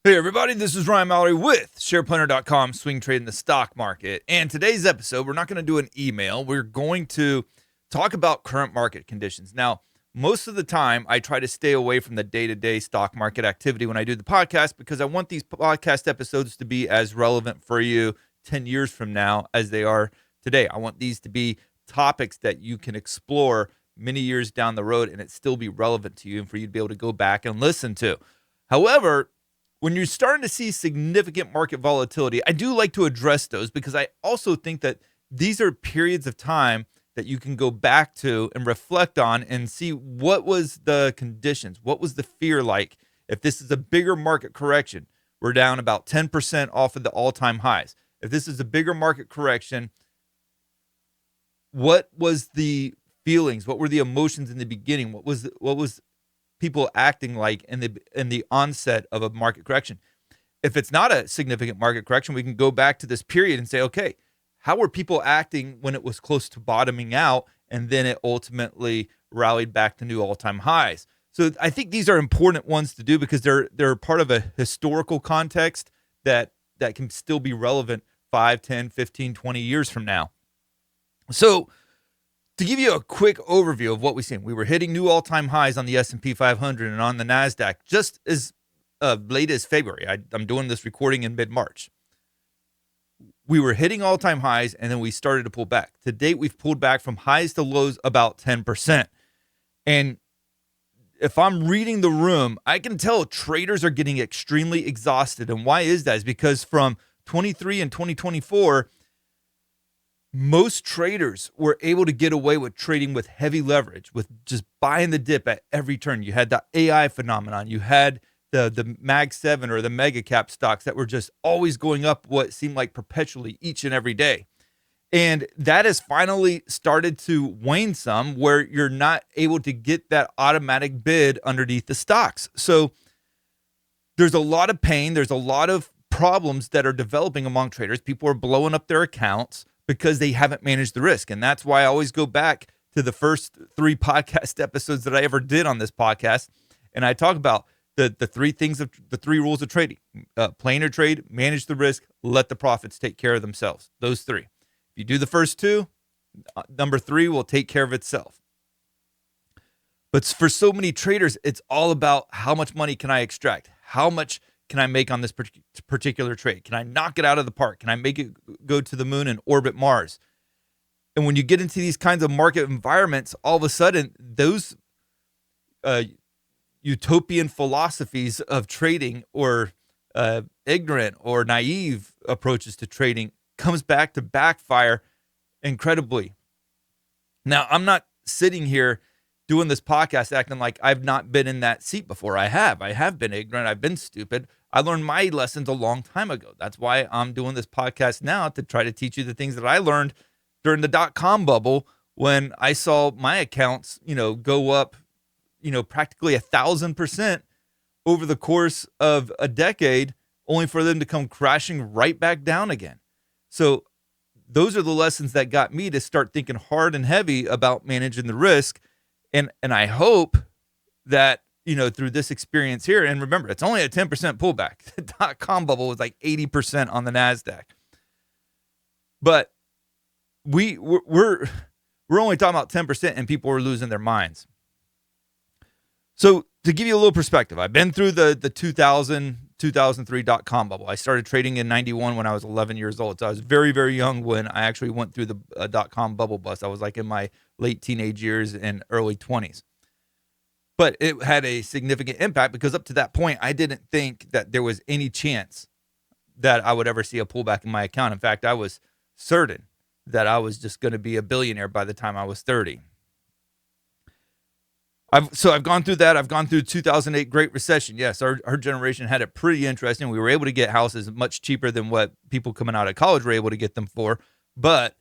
Hey everybody, this is Ryan Mallory with SharePlanner.com, swing trade in the stock market. And today's episode, we're not going to do an email. We're going to talk about current market conditions. Now, most of the time, I try to stay away from the day-to-day stock market activity when I do the podcast because I want these podcast episodes to be as relevant for you 10 years from now as they are today. I want these to be topics that you can explore many years down the road and it still be relevant to you and for you to be able to go back and listen to. However, when you're starting to see significant market volatility, I do like to address those because I also think that these are periods of time that you can go back to and reflect on and see what was the conditions, what was the fear like. If this is a bigger market correction, we're down about 10% off of the all-time highs. If this is a bigger market correction, what was the feelings? What were the emotions in the beginning? What was people acting like in the onset of a market correction? If it's not a significant market correction, we can go back to this period and say, okay, how were people acting when it was close to bottoming out and then it ultimately rallied back to new all-time highs? So I think these are important ones to do because they're part of a historical context that can still be relevant 5, 10, 15, 20 years from now. So to give you a quick overview of what we've seen, we were hitting new all-time highs on the S&P 500 and on the NASDAQ just as late as February. I'm doing this recording in mid-March. We were hitting all-time highs, and then we started to pull back. To date, we've pulled back from highs to lows about 10%. And if I'm reading the room, I can tell traders are getting extremely exhausted. And why is that? Is because from 23 and 2024, most traders were able to get away with trading with heavy leverage, with just buying the dip at every turn. You had the AI phenomenon. You had the Mag 7 or the mega cap stocks that were just always going up what seemed like perpetually each and every day. And that has finally started to wane some where you're not able to get that automatic bid underneath the stocks. So there's a lot of pain. There's a lot of problems that are developing among traders. People are blowing up their accounts because they haven't managed the risk. And that's why I always go back to the first 3 podcast episodes that I ever did on this podcast. And I talk about the 3 things of the 3 rules of trading: plan your trade, manage the risk, let the profits take care of themselves. Those 3. If you do the first 2, number 3 will take care of itself. But for so many traders, it's all about how much money can I extract? How much can I make on this particular trade? Can I knock it out of the park? Can I make it go to the moon and orbit Mars? And when you get into these kinds of market environments, all of a sudden, those utopian philosophies of trading or ignorant or naive approaches to trading comes back to backfire incredibly. Now, I'm not sitting here doing this podcast acting like I've not been in that seat before. I have been ignorant. I've been stupid. I learned my lessons a long time ago. That's why I'm doing this podcast now, to try to teach you the things that I learned during the .com bubble when I saw my accounts, go up, practically 1,000% over the course of a decade, only for them to come crashing right back down again. So those are the lessons that got me to start thinking hard and heavy about managing the risk. And I hope that, through this experience here, and remember, it's only a 10% pullback. The .com bubble was like 80% on the NASDAQ. But we're only talking about 10% and people were losing their minds. So to give you a little perspective, I've been through the 2003 .com bubble. I started trading in 91 when I was 11 years old. So I was very, very young when I actually went through the .com bubble bust. I was like in my late teenage years and early 20s. But it had a significant impact because up to that point, I didn't think that there was any chance that I would ever see a pullback in my account. In fact, I was certain that I was just going to be a billionaire by the time I was 30. I've gone through that. I've gone through 2008 Great Recession. Yes, our generation had it pretty interesting. We were able to get houses much cheaper than what people coming out of college were able to get them for. But,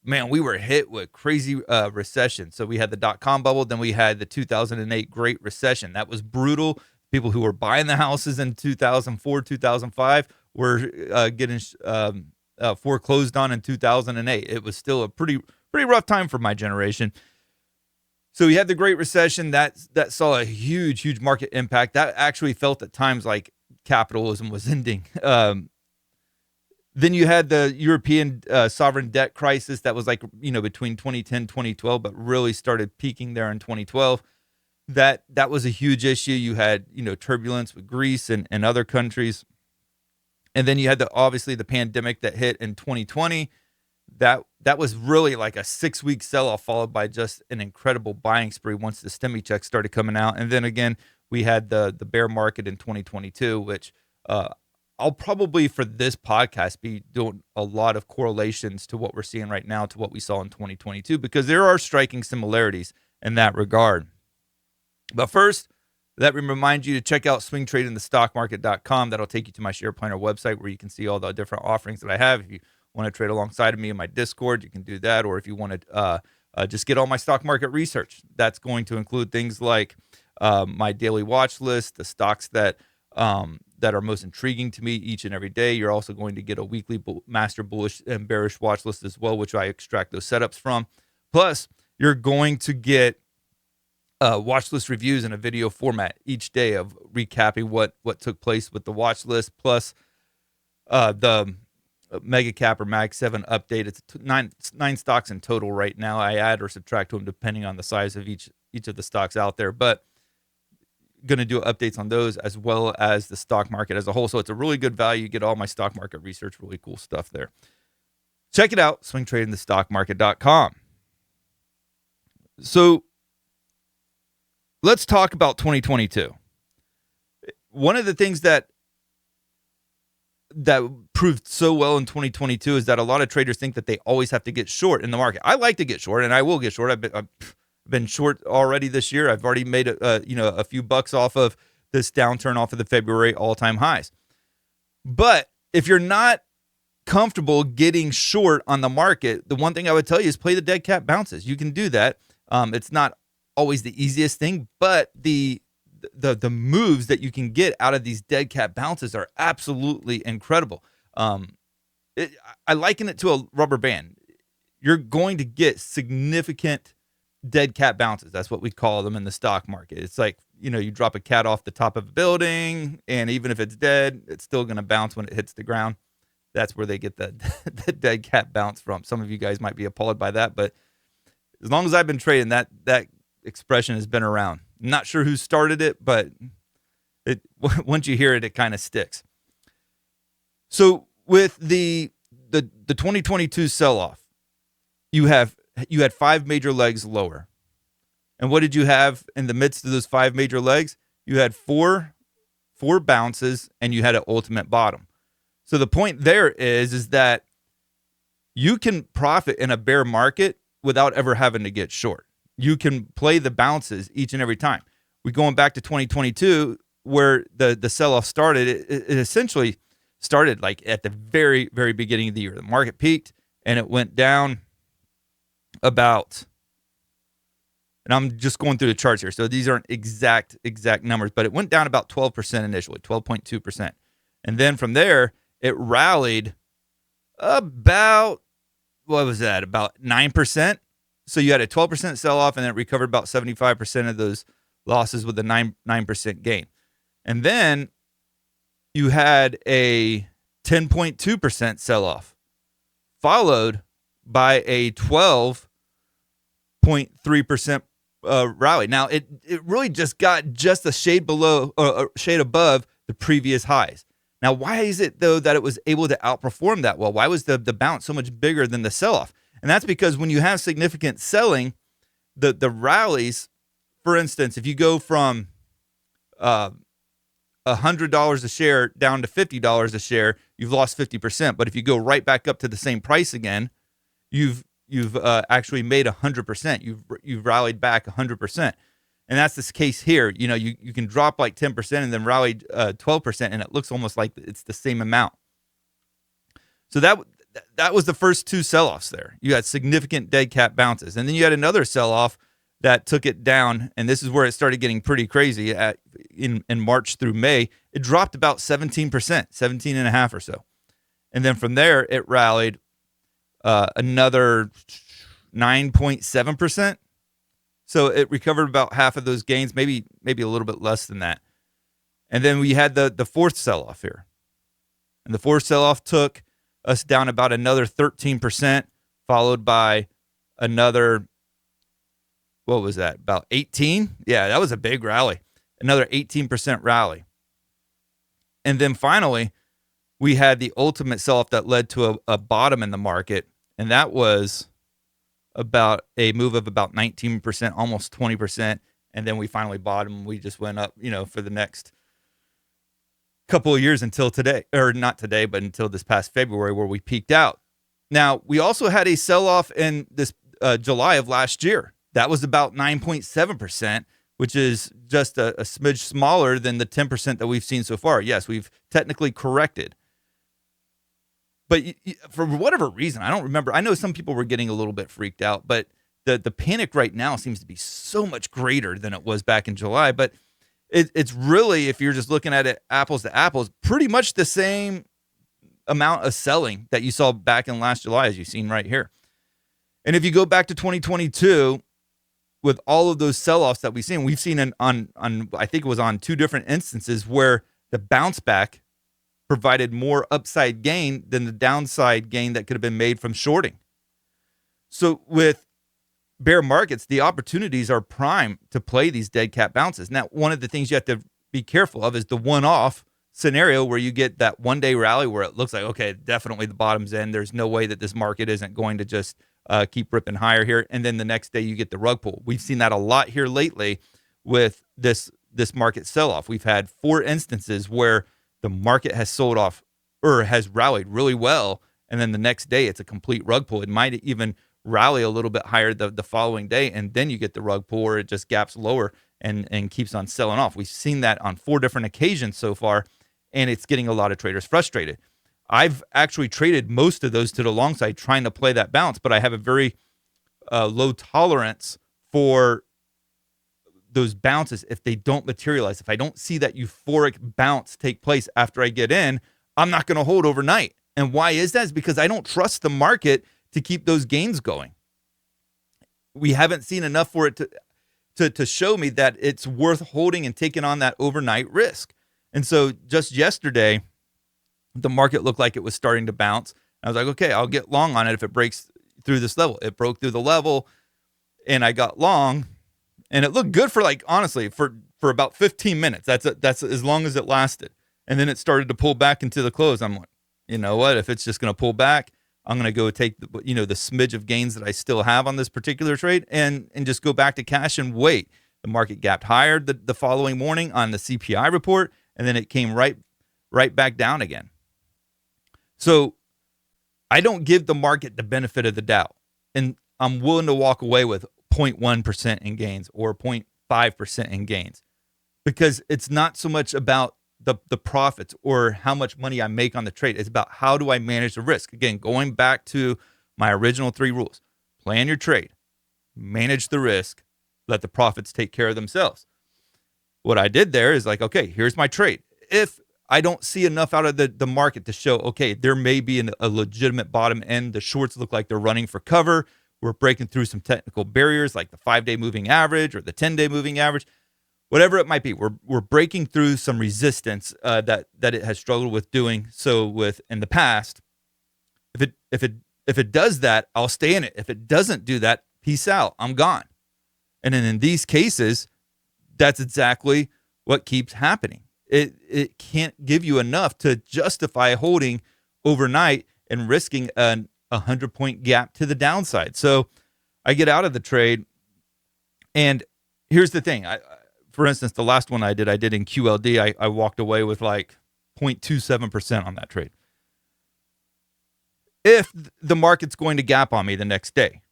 man, we were hit with crazy recession. So we had the .com bubble. Then we had the 2008 Great Recession. That was brutal. People who were buying the houses in 2004, 2005 were getting foreclosed on in 2008. It was still a pretty rough time for my generation. So we had the Great Recession that saw a huge market impact. That actually felt at times like capitalism was ending. Then you had the European sovereign debt crisis that was like, between 2010, 2012, but really started peaking there in 2012. That was a huge issue. You had, turbulence with Greece and other countries. And then you had obviously the pandemic that hit in 2020. That was really like a 6-week sell-off, followed by just an incredible buying spree once the stimmy checks started coming out. And then again, we had the bear market in 2022, which I'll probably for this podcast be doing a lot of correlations to what we're seeing right now to what we saw in 2022, because there are striking similarities in that regard. But first, let me remind you to check out swingtradingthestockmarket.com. That'll take you to my Share Planner website where you can see all the different offerings that I have. If you want to trade alongside of me in my Discord, you can do that. Or if you want to just get all my stock market research, that's going to include things like my daily watch list, the stocks that are most intriguing to me each and every day. You're also going to get a weekly master bullish and bearish watch list as well, which I extract those setups from. Plus, you're going to get watch list reviews in a video format each day of recapping what took place with the watch list, plus the mega cap or mag 7 update. It's nine stocks in total right now. I add or subtract to them depending on the size of each of the stocks out there, but going to do updates on those as well as the stock market as a whole. So it's a really good value. You get all my stock market research, really cool stuff there. Check it out, swingtradingthestockmarket.com. So let's talk about 2022. One of the things that proved so well in 2022 is that a lot of traders think that they always have to get short in the market. I like to get short, and I will get short. I've been short already this year. I've already made a few bucks off of this downturn, off of the February all-time highs. But if you're not comfortable getting short on the market, the one thing I would tell you is play the dead cat bounces. You can do that. It's not always the easiest thing, but the moves that you can get out of these dead cat bounces are absolutely incredible. I liken it to a rubber band. You're going to get significant dead cat bounces. That's what we call them in the stock market. It's like, you drop a cat off the top of a building, and even if it's dead, it's still going to bounce when it hits the ground. That's where they get the dead cat bounce from. Some of you guys might be appalled by that, but as long as I've been trading, that expression has been around. I'm not sure who started it, but once you hear it, it kind of sticks. So with the 2022 sell-off, you had 5 major legs lower. And what did you have in the midst of those 5 major legs? You had four bounces, and you had an ultimate bottom. So the point there is that you can profit in a bear market without ever having to get short. You can play the bounces each and every time. We're going back to 2022 where the sell-off started. It essentially started like at the very, very beginning of the year. The market peaked and it went down about, and I'm just going through the charts here, so these aren't exact numbers, but it went down about 12% initially, 12.2%. And then from there, it rallied about, what was that, about 9%. So you had a 12% sell-off, and then it recovered about 75% of those losses with a 9% gain. And then you had a 10.2% sell-off, followed by a 12.3% rally. Now, it really just got just a shade below, a shade above the previous highs. Now, why is it, though, that it was able to outperform that well? Why was the bounce so much bigger than the sell-off? And that's because when you have significant selling, the rallies, for instance, if you go from $100 a share down to $50 a share, you've lost 50%. But if you go right back up to the same price again, you've actually made 100%. You've rallied back 100%. And that's this case here. You can drop like 10% and then rally 12%, and it looks almost like it's the same amount. So that was the first 2 sell-offs there. You had significant dead cat bounces. And then you had another sell-off that took it down, and this is where it started getting pretty crazy in March through May. It dropped about 17%, 17.5% or so. And then from there, it rallied another 9.7%. So it recovered about half of those gains, maybe a little bit less than that. And then we had the fourth sell-off here. And the fourth sell-off took us down about another 13%, followed by another, what was that, about 18? Yeah, that was a big rally. Another 18% rally. And then finally, we had the ultimate sell-off that led to a bottom in the market, and that was about a move of about 19%, almost 20%. And then we finally bottomed. We just went up, for the next couple of years until today, or not today, but until this past February where we peaked out. Now, we also had a sell-off in this July of last year. That was about 9.7%, which is just a smidge smaller than the 10% that we've seen so far. Yes, we've technically corrected. But for whatever reason, I don't remember. I know some people were getting a little bit freaked out, but the panic right now seems to be so much greater than it was back in July. But it's really, if you're just looking at it apples to apples, pretty much the same amount of selling that you saw back in last July as you've seen right here. And if you go back to 2022, with all of those sell-offs that we've seen on I think it was on two different instances where the bounce back provided more upside gain than the downside gain that could have been made from shorting. So with bear markets, the opportunities are prime to play these dead cat bounces. Now, one of the things you have to be careful of is the one-off scenario where you get that one-day rally where it looks like, okay, definitely the bottom's in. There's no way that this market isn't going to just keep ripping higher here. And then the next day you get the rug pull. We've seen that a lot here lately with this market sell-off. We've had 4 instances where the market has sold off or has rallied really well, and then the next day it's a complete rug pull. It might even rally a little bit higher the following day, and then you get the rug pull where it just gaps lower and keeps on selling off. We've seen that on 4 different occasions so far, and it's getting a lot of traders frustrated. I've actually traded most of those to the long side trying to play that bounce, but I have a very low tolerance for those bounces if they don't materialize. If I don't see that euphoric bounce take place after I get in, I'm not going to hold overnight. And why is that? It's because I don't trust the market to keep those gains going. We haven't seen enough for it to show me that it's worth holding and taking on that overnight risk. And so just yesterday, the market looked like it was starting to bounce. I was like, okay, I'll get long on it if it breaks through this level. It broke through the level, and I got long. And it looked good for, like, honestly, for about 15 minutes. That's as long as it lasted. And then it started to pull back into the close. I'm like, you know what? If it's just going to pull back, I'm going to go take the smidge of gains that I still have on this particular trade and just go back to cash and wait. The market gapped higher the following morning on the CPI report, and then it came right back down again. So I don't give the market the benefit of the doubt, and I'm willing to walk away with 0.1% in gains or 0.5% in gains, because it's not so much about the profits or how much money I make on the trade. It's about how do I manage the risk. Again, going back to my original 3 rules: plan your trade, manage the risk, let the profits take care of themselves. What I did there is like, okay, here's my trade. If I don't see enough out of the market to show, okay, there may be a legitimate bottom end. The shorts look like they're running for cover. We're breaking through some technical barriers like the 5-day moving average or the 10-day moving average, whatever it might be. We're breaking through some resistance that it has struggled with doing so with in the past. If it does that, I'll stay in it. If it doesn't do that, peace out. I'm gone. And then in these cases, that's exactly what keeps happening. It can't give you enough to justify holding overnight and risking a 100-point gap to the downside. So I get out of the trade, and here's the thing. For instance, the last one I did in QLD, I walked away with like 0.27% on that trade. If the market's going to gap on me the next day,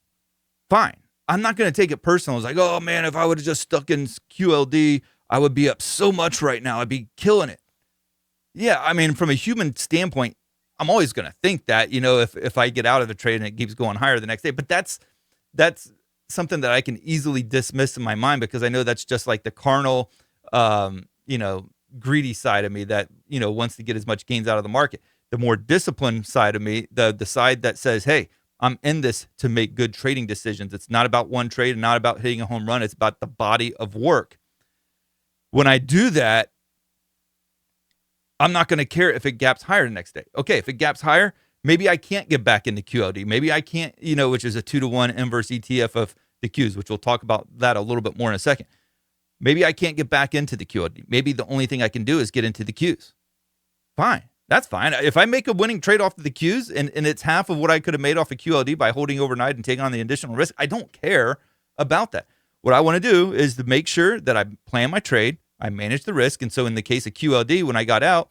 fine. I'm not going to take it personal. It's like, oh man, if I would have just stuck in QLD, I would be up so much right now. I'd be killing it. Yeah, I mean, from a human standpoint, I'm always going to think that, if I get out of the trade and it keeps going higher the next day. But that's something that I can easily dismiss in my mind, because I know that's just like the carnal, greedy side of me that, wants to get as much gains out of the market. The more disciplined side of me, the side that says, hey, I'm in this to make good trading decisions. It's not about one trade and not about hitting a home run. It's about the body of work. When I do that, I'm not going to care if it gaps higher the next day. Okay, if it gaps higher, maybe I can't get back into QLD. Maybe I can't, which is a 2-to-1 inverse ETF of the Qs, which we'll talk about that a little bit more in a second. Maybe I can't get back into the QLD. Maybe the only thing I can do is get into the Qs. Fine. That's fine. If I make a winning trade off of the Qs and it's half of what I could have made off of QLD by holding overnight and taking on the additional risk, I don't care about that. What I want to do is to make sure that I plan my trade, I manage the risk. And so in the case of QLD, when I got out,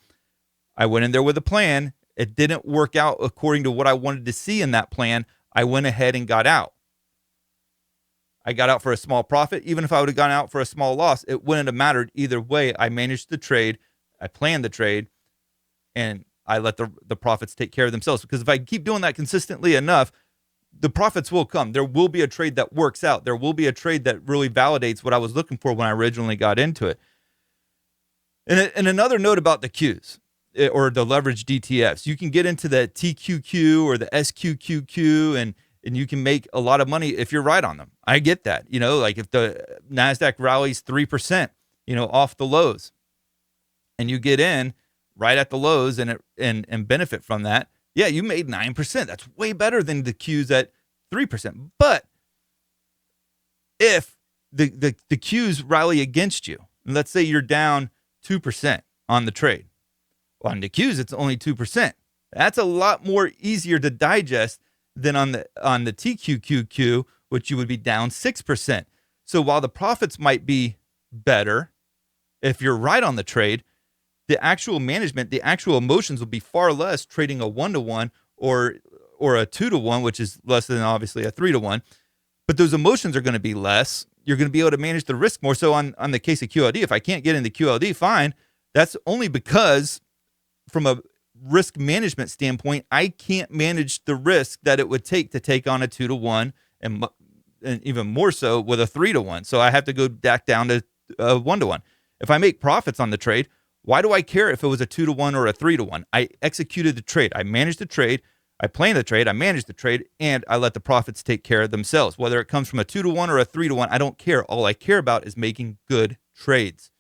I went in there with a plan. It didn't work out according to what I wanted to see in that plan. I went ahead and got out. I got out for a small profit. Even if I would have gone out for a small loss, it wouldn't have mattered either way. I managed the trade. I planned the trade. And I let the profits take care of themselves. Because if I keep doing that consistently enough, the profits will come. There will be a trade that works out. There will be a trade that really validates what I was looking for when I originally got into it. And another note about the Qs or the leveraged ETFs, you can get into the TQQ or the SQQQ and you can make a lot of money if you're right on them. I get that. Like if the NASDAQ rallies 3%, off the lows and you get in right at the lows and benefit from that. Yeah, you made 9%. That's way better than the Qs at 3%. But if the Qs rally against you, and let's say you're down 2% on the trade. Well, on the Qs, it's only 2%. That's a lot more easier to digest than on the TQQQ, which you would be down 6%. So while the profits might be better if you're right on the trade, the actual management, the actual emotions will be far less trading a 1-to-1 or a 2-to-1, which is less than obviously a 3-to-1. But those emotions are going to be less. You're going to be able to manage the risk more. So on the case of QLD, if I can't get into QLD, fine. That's only because from a risk management standpoint, I can't manage the risk that it would take to take on a 2-to-1 and even more so with a 3-to-1. So I have to go back down to a 1-to-1. If I make profits on the trade, why do I care if it was a 2-to-1 or a 3-to-1? I executed the trade. I managed the trade. I planned the trade. I managed the trade, and I let the profits take care of themselves. Whether it comes from a 2-to-1 or a 3-to-1, I don't care. All I care about is making good trades.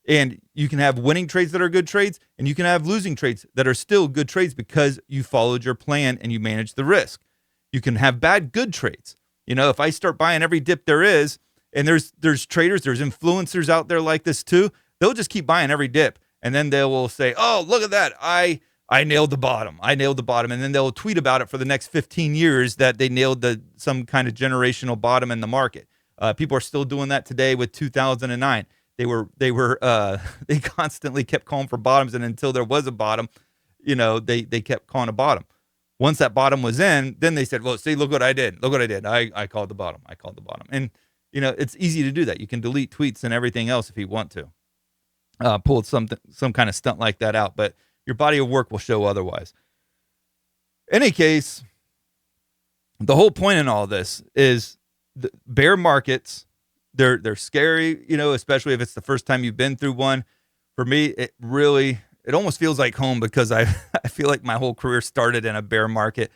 And you can have winning trades that are good trades, and you can have losing trades that are still good trades because you followed your plan and you managed the risk. You can have bad good trades. If I start buying every dip there is, and there's traders, there's influencers out there like this too, they'll just keep buying every dip. And then they will say, oh, look at that. I nailed the bottom. I nailed the bottom. And then they'll tweet about it for the next 15 years that they nailed some kind of generational bottom in the market. People are still doing that today with 2009. They constantly kept calling for bottoms. And until there was a bottom, they kept calling a bottom. Once that bottom was in, then they said, well, see, look what I did. Look what I did. I called the bottom. I called the bottom. And, it's easy to do that. You can delete tweets and everything else if you want to. Pull some kind of stunt like that out, but your body of work will show otherwise. In any case, the whole point in all this is the bear markets. They're scary, especially if it's the first time you've been through one. For me, it almost feels like home because I feel like my whole career started in a bear market.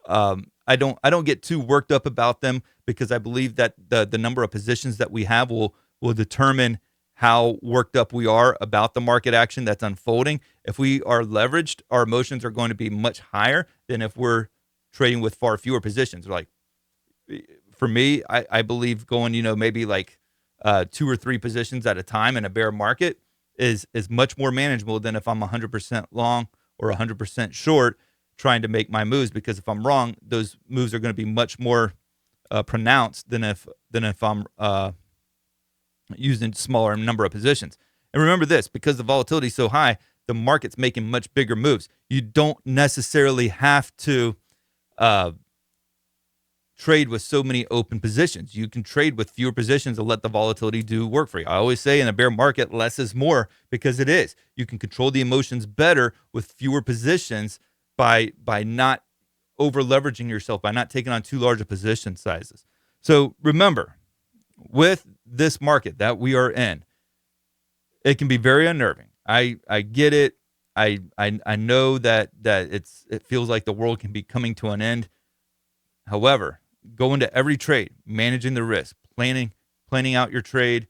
I don't get too worked up about them because I believe that the number of positions that we have will determine how worked up we are about the market action that's unfolding. If we are leveraged, our emotions are going to be much higher than if we're trading with far fewer positions. Like for me, I believe going, maybe like 2 or 3 positions at a time in a bear market is much more manageable than if I'm 100% long or 100% short trying to make my moves. Because if I'm wrong, those moves are going to be much more pronounced than if I'm using smaller number of positions. And remember this, because the volatility is so high, the market's making much bigger moves. You don't necessarily have to trade with so many open positions. You can trade with fewer positions and let the volatility do work for you. I always say in a bear market, less is more, because it is. You can control the emotions better with fewer positions by not over leveraging yourself, by not taking on too large of position sizes. So remember, with this market that we are in, it can be very unnerving. I get it. I know that it feels like the world can be coming to an end. However, go into every trade, managing the risk, planning out your trade,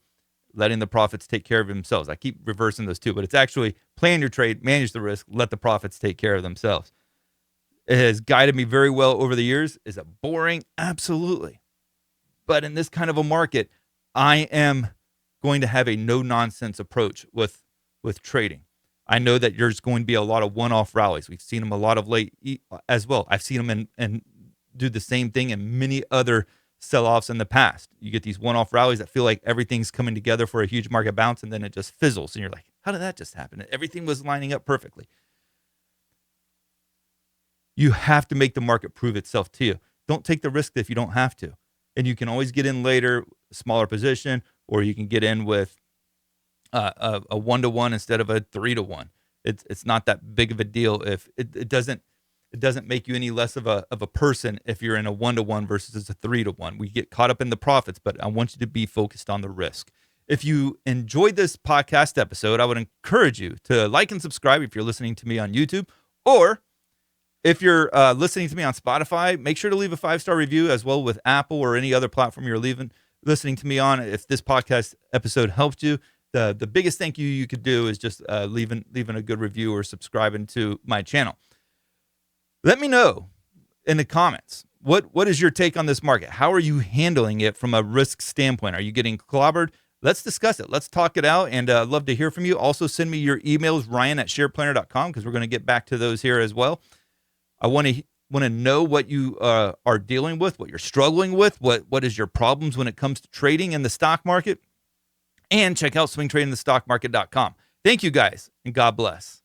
letting the profits take care of themselves. I keep reversing those two, but it's actually plan your trade, manage the risk, let the profits take care of themselves. It has guided me very well over the years. Is it boring? Absolutely. But in this kind of a market, I am going to have a no-nonsense approach with trading. I know that there's going to be a lot of one-off rallies. We've seen them a lot of late as well. I've seen them and do the same thing in many other sell-offs in the past. You get these one-off rallies that feel like everything's coming together for a huge market bounce, and then it just fizzles. And you're like, how did that just happen? Everything was lining up perfectly. You have to make the market prove itself to you. Don't take the risk if you don't have to. And you can always get in later, smaller position, or you can get in with a 1-to-1 instead of a 3-to-1. It's not that big of a deal if it doesn't make you any less of a person if you're in a 1-to-1 versus a 3-to-1. We get caught up in the profits, but I want you to be focused on the risk. If you enjoyed this podcast episode, I would encourage you to like and subscribe if you're listening to me on YouTube, or if you're listening to me on Spotify, make sure to leave a 5-star review as well with Apple or any other platform you're listening to me on. If this podcast episode helped you, the biggest thank you could do is just leaving a good review or subscribing to my channel. Let me know in the comments, what is your take on this market? How are you handling it from a risk standpoint? Are you getting clobbered? Let's discuss it. Let's talk it out, and I'd love to hear from you. Also, send me your emails, ryan@shareplanner.com, because we're going to get back to those here as well. I want to know what you are dealing with, what you're struggling with, what is your problems when it comes to trading in the stock market, and check out swingtradingthestockmarket.com. Thank you guys, and God bless.